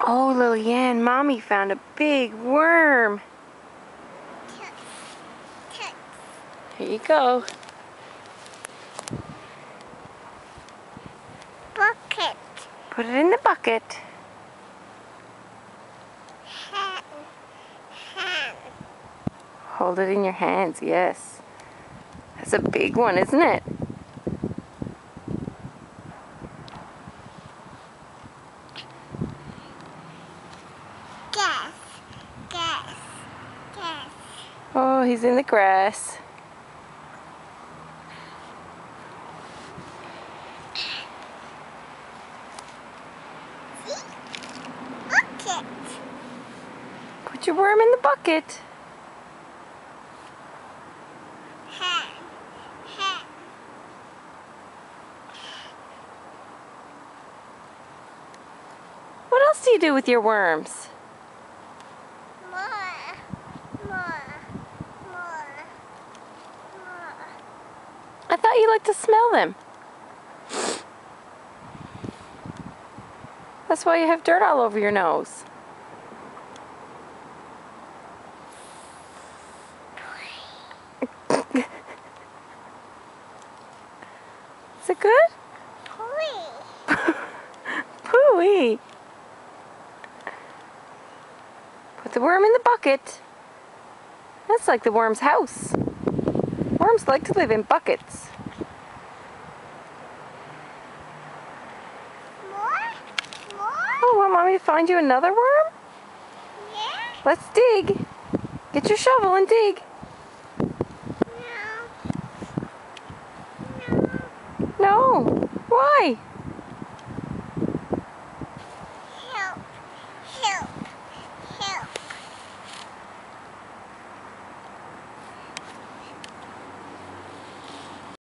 Oh, Lillian, Mommy found a big worm. Here you go. Bucket. Put it in the bucket. Hand. Hold it in your hands, yes. That's a big one, isn't it? Gas. Oh, he's in the grass. Bucket. Put your worm in the bucket. Hand. What else do you do with your worms? More. I thought you liked to smell them. That's why you have dirt all over your nose. Is it good? Pooey. Put the worm in the bucket. That's like the worm's house. Worms like to live in buckets. More? Oh, want Mommy to find you another worm? Yeah? Let's dig. Get your shovel and dig. No. No. Why?